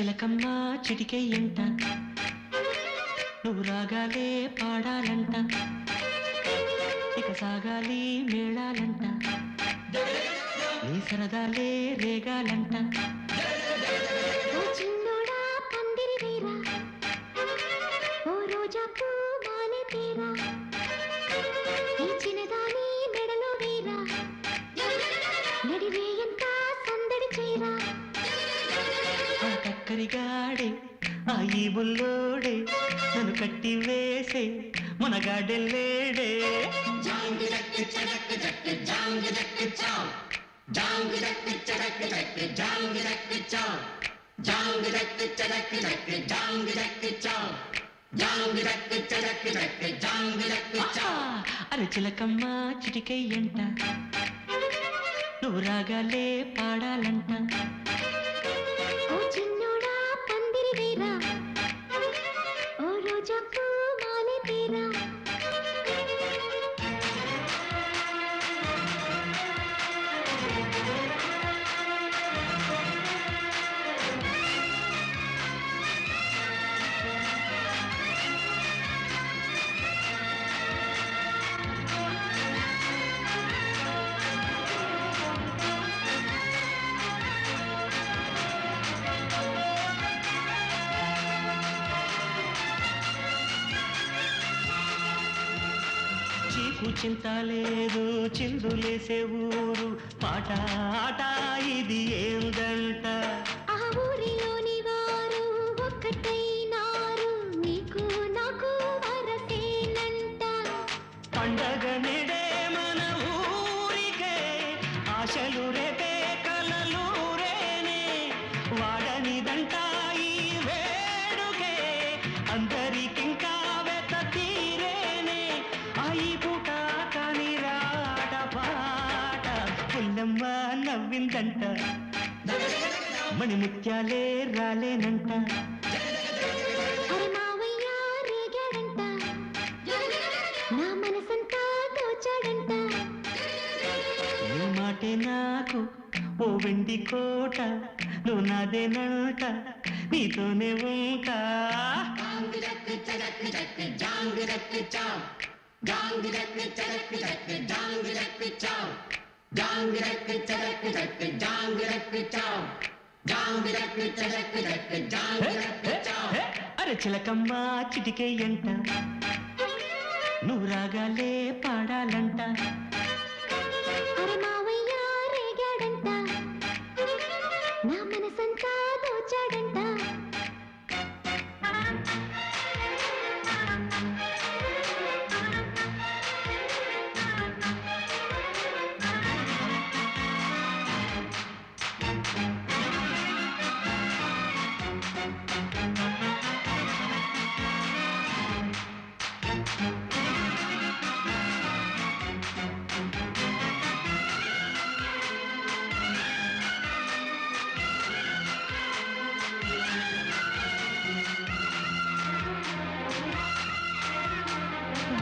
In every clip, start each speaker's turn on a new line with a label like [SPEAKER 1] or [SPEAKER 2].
[SPEAKER 1] చిలకమ్మ చిటికే ఎంట నువ్వు రాగాలే పాడాలంట ఇక సాగాలి మేళాలంట నీ సరదాలే రేగాలంట కక్కరిగాడే ఆ ఈ బుల్లోడే నన్ను కట్టి వేసే మునగాడెల్లేడే అరే చిలకమ్మ చిటికయ్యంట నువ్వు రాగాలే పాడాలంట చింత లేదు చిందులేసే ఊరు పాట ఆట ఇది ఏందంట
[SPEAKER 2] ఆ ఊరిలోని వారు ఒక్కటైనారు నీకు నాకు వరసేనంట
[SPEAKER 1] పండగ నేడే మన ఊరికే ఆశలు రేపే కలలు రేనే వాడనిదంట ఈ వేడుకే అందరికింకా వెత తీరేనే ఈ పూట కాని రాట పాట పుల్లమ్మ నవ్విందంట మణి ముత్యాలే రాలేనంట
[SPEAKER 2] నా మనసంతా దోచాడంట
[SPEAKER 1] నీ మాటే నాకు ఓ వెండి కోట నువ్వు నాదేనంట నీతోనే ఉంటా అరే చిలకమ్మ చిటికే ఎంట నువ్వు రాగాలే పాడాలంట
[SPEAKER 2] నా మనసంతా దోచాడంట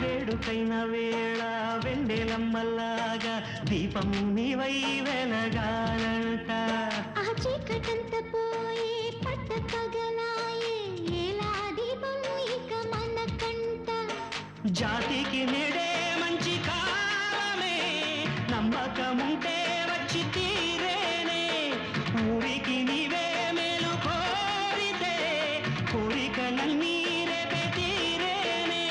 [SPEAKER 1] వేడుకైన వేళ వెన్నెలమ్మలాగా దీపం నీవై వెలగాలంట
[SPEAKER 2] ఆ చీకటంత పోయే పట్ట పగలాయే ఎలా దీపం ఇక మనకంట
[SPEAKER 1] జాతికి నేడే మంచి కాలమే నమ్మకముంటే వచ్చి తీరేనే ఊరికి నీవే మేలు కోరితే కోరికలన్నీ రేపే తీరేనే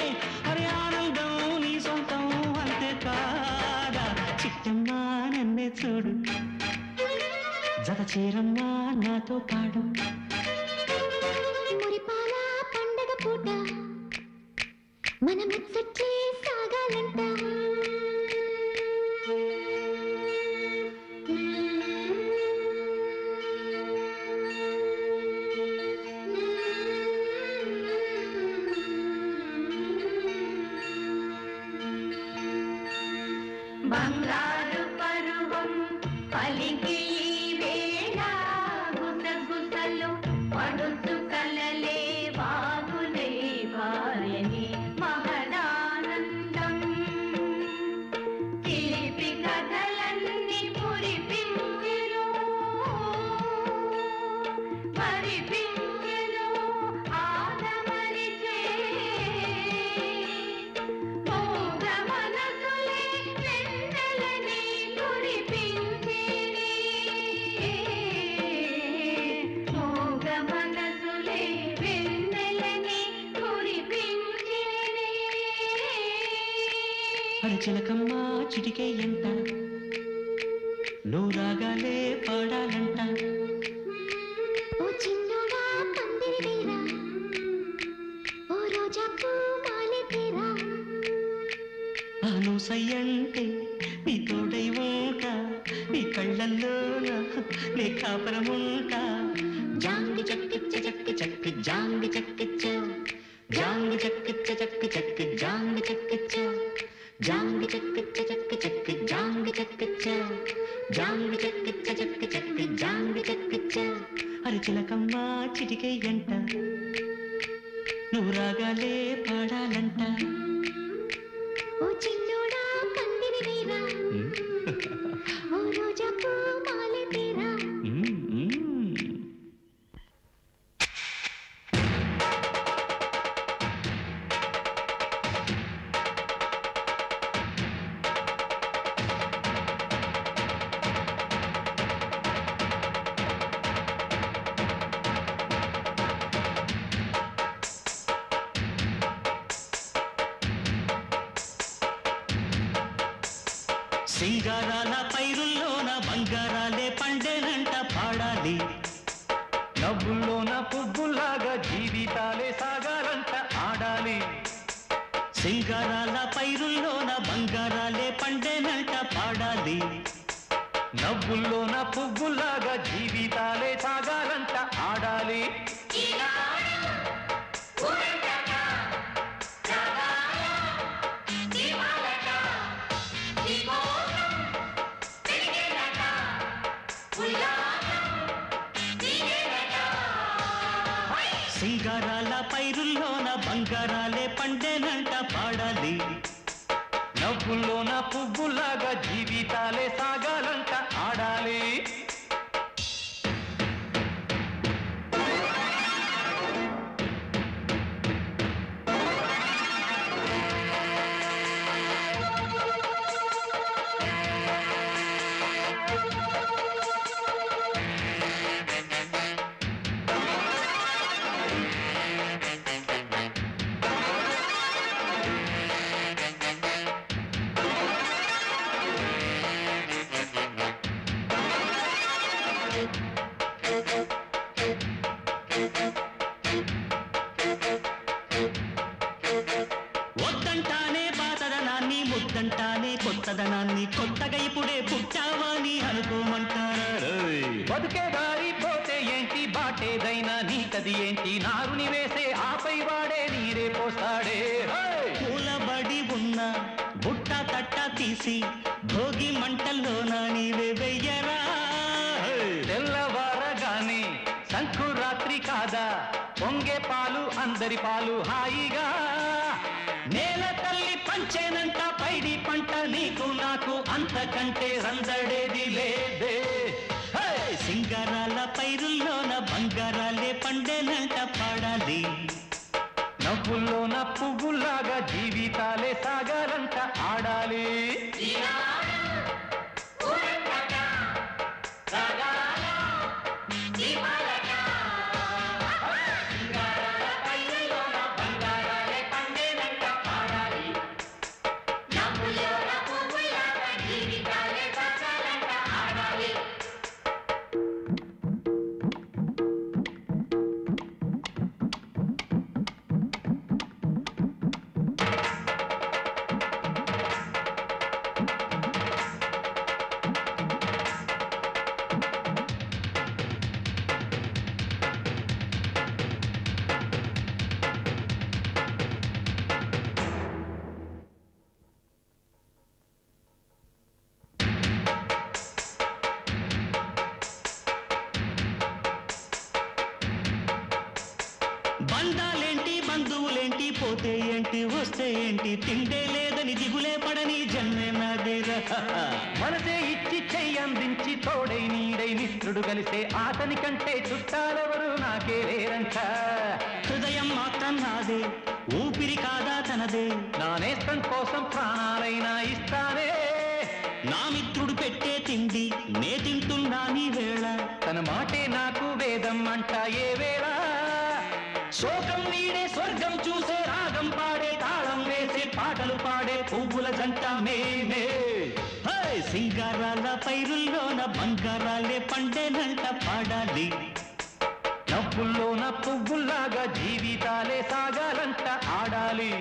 [SPEAKER 1] అరే ఆనందం నీ సొంతం అంతే కాదా చిట్టమ్మా నన్నే చూడు జత చీరమ్మా నాతో పాడు
[SPEAKER 2] మురిపాల పండగ పూట మన ముచ్చట్లే సాగాలంట
[SPEAKER 3] బంగారు పరువం పలికి వేళ గుసగుసలు పడుతు కలలే వాగులే వారని మహదానందం చిలిపి కథలన్నీ మురిపించెను మరిపించెను
[SPEAKER 1] చిలకమ్మ చిటికే ఎంట నువ్వు రాగాలే పాడాలంట
[SPEAKER 2] ఓ చిన్నోడా పందిరి వీరా ఓ రోజా పూ మాలె తీరా
[SPEAKER 1] నువ్వు సయ్యంటే నీ తోడై ఉంటా నీ కళ్ళల్లోన నీ కాపురముంటా
[SPEAKER 2] జాంగి చక్కిచ్చ చక్కి చక్కి జాంగి చక్కిచ్చ జాంగి చక్కిచ్చ చక్కి చక్కి జాంగి చక్కిచ్చ జాంగి చక్కిచ్చ చక్కి చక్కి జాంగి చక్కిచ్చ జాంగి చక్కిచ్చ చక్కి చక్కి జాంగి చక్కిచ్చ
[SPEAKER 1] చిలకమ్మ చిటికే ఎంట నువ్వు రాగాలే పాడాలంట
[SPEAKER 2] ఓ చిన్నోడా పందిరి వీరా ఓ రోజా పూ మాలె తీరా
[SPEAKER 1] సింగారాల పైరుల్లోన బంగారాలే పండేనంట పాడాలి
[SPEAKER 4] నవ్వుల్లోన పువ్వులాగా జీవితాలే సాగాలంట ఆడాలి
[SPEAKER 1] సింగారాల పైరుల్లోన బంగారాలే పండేనంట పాడాలి
[SPEAKER 4] నవ్వుల్లోన పువ్వులాగా జీవితాలే సాగాలంట ఆడాలి
[SPEAKER 1] సింగారాల పైరుల్లోన బంగారాలే పండేనంట పాడాలి
[SPEAKER 4] నవ్వుల్లోన పువ్వులాగా జీవితాలే సాగాలంట ఆడాలి
[SPEAKER 1] వద్దంటానే పాతదనాన్ని ముద్దంటానే కొత్తదనాన్ని కొత్తగా ఇప్పుడే పుట్టావని అనుకోమంటారు
[SPEAKER 4] బతుకే దారి పోతే ఏంటి బాటేదైనా నీకది ఏంటి నారుని వేసే ఆపై వాడే నీరే పోస్తాడే
[SPEAKER 1] పూలబడి ఉన్న బుట్ట తట్ట తీసి భోగి మంటల్లోన నీవే వెయ్యరా
[SPEAKER 4] తెల్లవారగానే సంకురాత్రి కాదా పొంగే పాలు అందరి పాలు హాయిగా
[SPEAKER 1] నేల తల్లి పంచేనంట పైడి పంట నీకు నాకు అంతకంటే రందడేది లేదే సింగారాల పైరుల్లోన బంగారాలే పండేనంట పాడాలి
[SPEAKER 4] నవ్వుల్లోన పువ్వులాగా జీవితాలే సాగాలంట ఆడాలి
[SPEAKER 1] బంధాలేంటి బంధువులేంటి పోతే ఏంటి వస్తే ఏంటి తిండే లేదని దిగులే పడని జన్మే నాదేరా
[SPEAKER 4] మనసే ఇచ్చి చెయ్యి అందించి తోడై నీడై మిత్రుడు కలిసే అతని కంటే చుట్టాలెవరు నాకే లేరంట
[SPEAKER 1] హృదయం మాత్రం నాదే ఊపిరి కాదా తనదే
[SPEAKER 4] నా నేస్తం కోసం ప్రాణాలైనా ఇస్తానే
[SPEAKER 1] నా మిత్రుడు పెట్టే తిండి నే తింటున్నా నీ వేళ
[SPEAKER 4] తన మాటే నాకు వేదం అంట ఏ వేళ
[SPEAKER 1] శోకం నీడే స్వర్గం చూసే రాగం పాడే తాళం వేసే పాటలు పాడే పువ్వుల జంట
[SPEAKER 4] నవ్వుల్లోన పువ్వుల్లాగా జీవితాలే సాగాలంట ఆడాలి.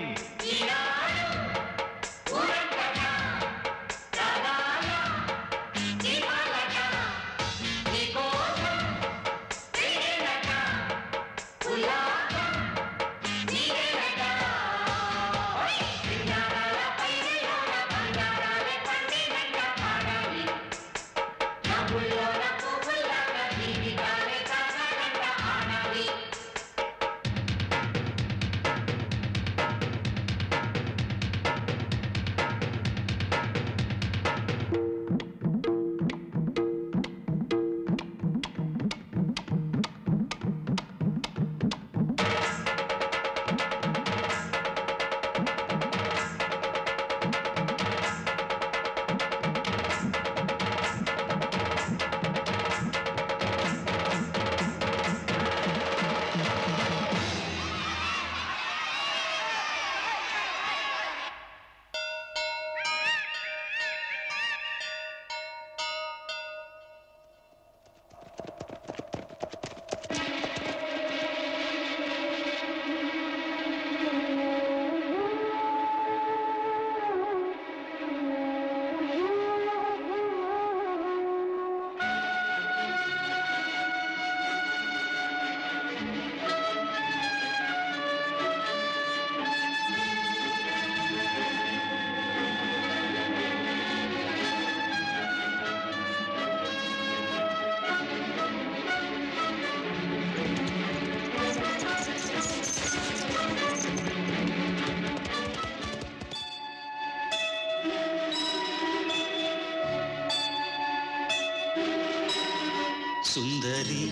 [SPEAKER 1] సుందరి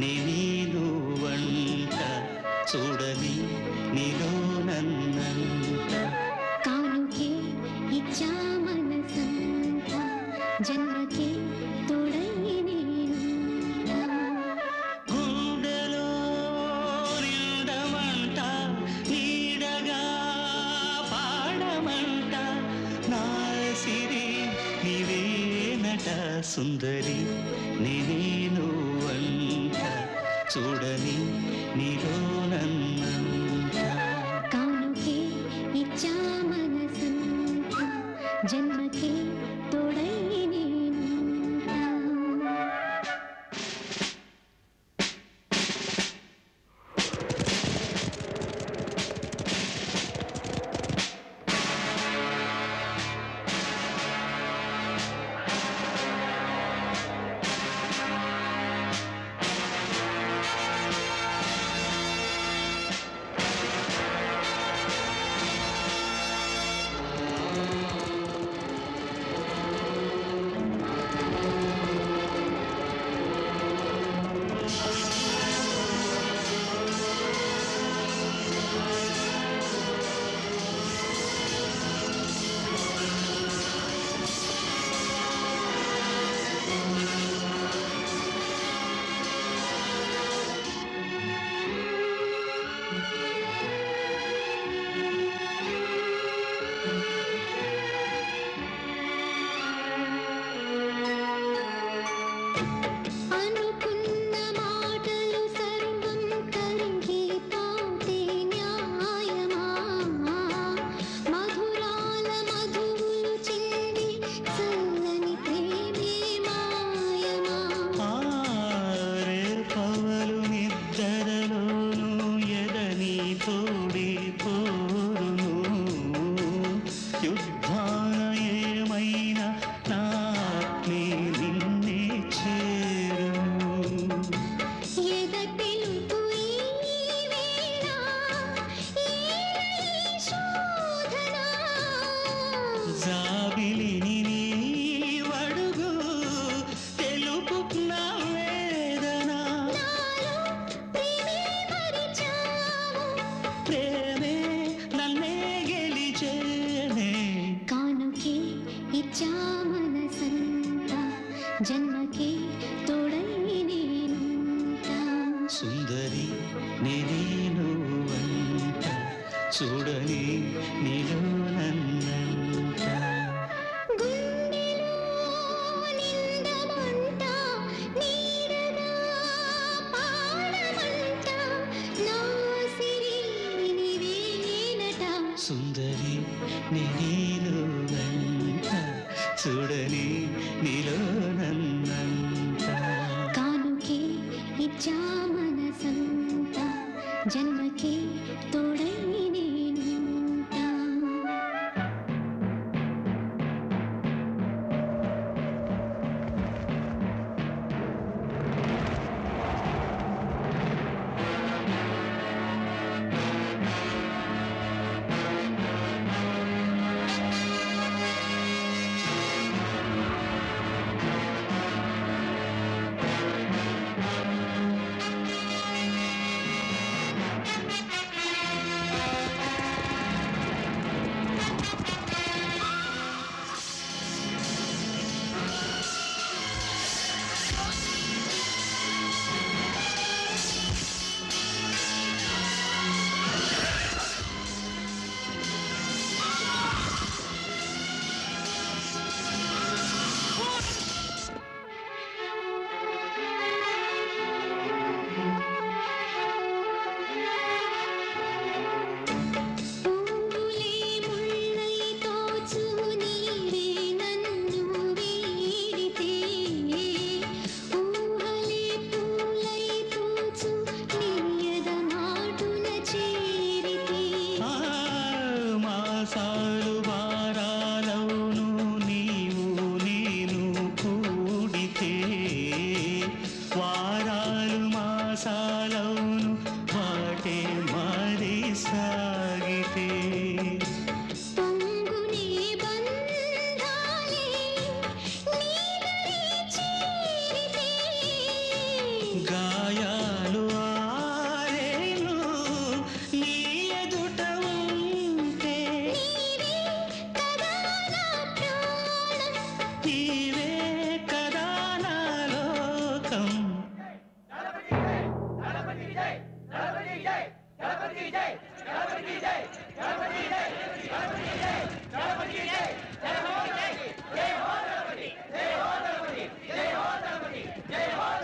[SPEAKER 1] నేను వంట చూడని నీలో నన్నంట
[SPEAKER 2] కానుకే ఇచ్చా మనసంత జన్మకే తోడై నేను
[SPEAKER 1] గుండెలో నిండమంట నీడగా పాడమంట నా సిరి నీవేనట సుందరి నేను వంట చూడని నీలో నన్నంట
[SPEAKER 2] కానుకే ఇచ్చా మనసంత జన్మకే తోడై నేనుంటా అనుకున్న మాటలు సర్వం కరిగిపోతే న్యాయమా మధురాల మధువులు చింది చల్లని ప్రేమే మాయమా
[SPEAKER 1] ఆరే పవలు నిద్రలోను ఎదని తోడి పోరును యుద్ధాన ఏమైనా నా ఆత్మే నిన్నే చేరును
[SPEAKER 2] ఎదటెలుపు ఈ వేళ ఈ శోధన
[SPEAKER 1] జాబిలిని నీవడుగు తెలుపు నా వేదన
[SPEAKER 2] నాలో ప్రేమే మరిచావు
[SPEAKER 1] ప్రేమే నన్నే గెలిచేనే
[SPEAKER 2] కానుకే ఇచ్చా మనసంత జన్మకే తోడై నేనుంటా
[SPEAKER 1] సుందరి నేను వంట చూడని నీలో నన్నంట
[SPEAKER 2] గుండెలో నిండమంట నీడగా పాడమంట
[SPEAKER 1] సుందరి నేను వెంట చూడని నీలో నన్నంత
[SPEAKER 2] కానుకే ఇచ్చా మనసంత జన్మకే తోడై నేనుంటా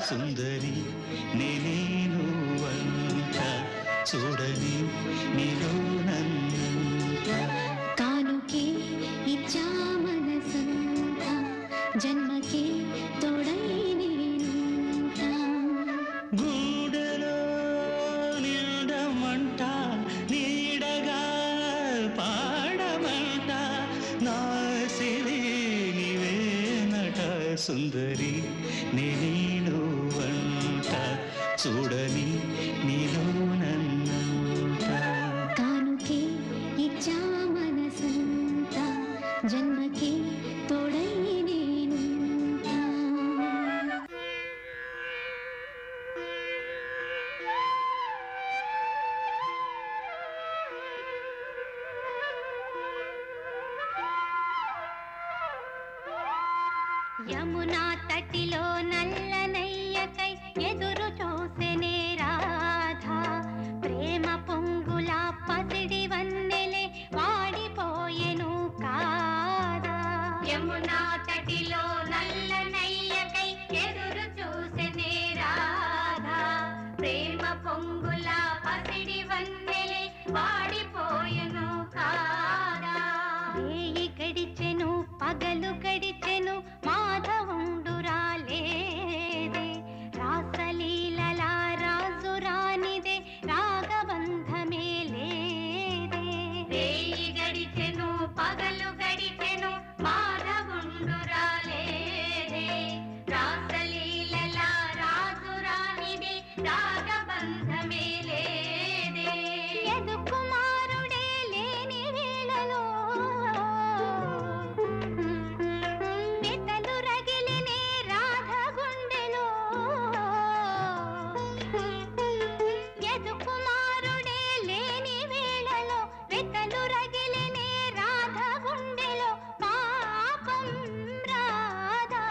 [SPEAKER 1] సుందరి నేను వంట చూడని నీలో నన్నంత
[SPEAKER 2] కానుకే ఇచ్చా మనసంత జన్మకే తోడై నేనుంటా
[SPEAKER 1] గూడెలో నిండమంట నీడగా పాడమంట నా సిరి నీవేనట సుందరి నేను వంట చూడని నీలో నన్నంత
[SPEAKER 2] కానుకే ఇచ్చా మనసంత జన్మకే తోడై నేనుంటా
[SPEAKER 3] యమునా తటిలో నల్లనయ్యకై ఎదురు చూసెనే రాధా ప్రేమ పొంగుల పసిడి వన్నెలే వాడిపోయెను కాదా యమునా తటిలో నల్లనయ్యకై ఎదురు చూసెనే రాధా ప్రేమ పొంగుల పసిడి వన్నెలే వాడిపోయెను కాదా వేయి గడిచెను పగలు గడిచెను మాధవుండురాలేదే రాసలీలల రాజురానిదే రాగబంధమే లేదే వేయి గడిచెను పగలు గడిచెను మాధవుండురాలేదే రాసలీలల రాజురానిదే రాగబంధమే లేదే యదు కుమారుడే లేని వేళలో వెతలు రగిలినే రాధ గుండెలో యదు కుమారుడే లేని వేళలో వెతలు రగిలినే రాధ గుండెలో పాపం రాధా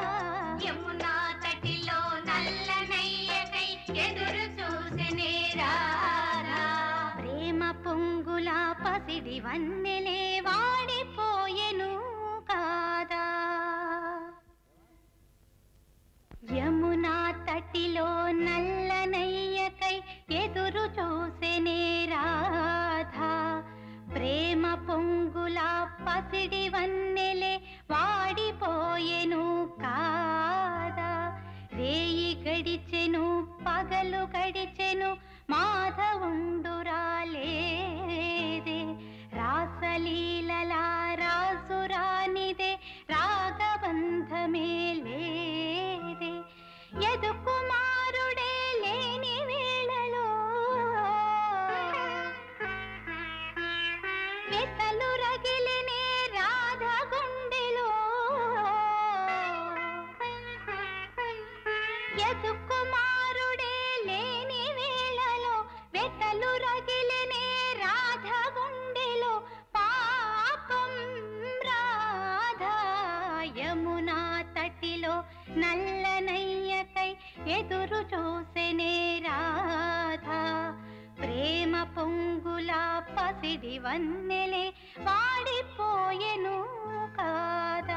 [SPEAKER 3] యమునా తటిలో నల్లనయ్యకై ఎదురు చూసెనే రాధా ప్రేమ పొంగుల పసిడి వన్నెలే వాడిపోయెను కాదా యమునా తటిలో నల్లనయ్యకై ఎదురు చూసెనే రాధా ప్రేమ మాధవుండురాలేదే రాసలీలలా రాసురానిదే రాగబంధమే లేదే యదుకుమారుడే లేని వేళలో వెతలు రగిలినే రాధ గుండెలో యదుకుమారుడే లేని వేళలో వెతలు రగిలినే రాధ గుండెలో పాపం రాధా యమునా తటిలో నల్లనయ్యకై ఎదురు చూసెనే రాధా ప్రేమ పొంగులా పసిడి వన్నెలే వాడిపోయెను కాదా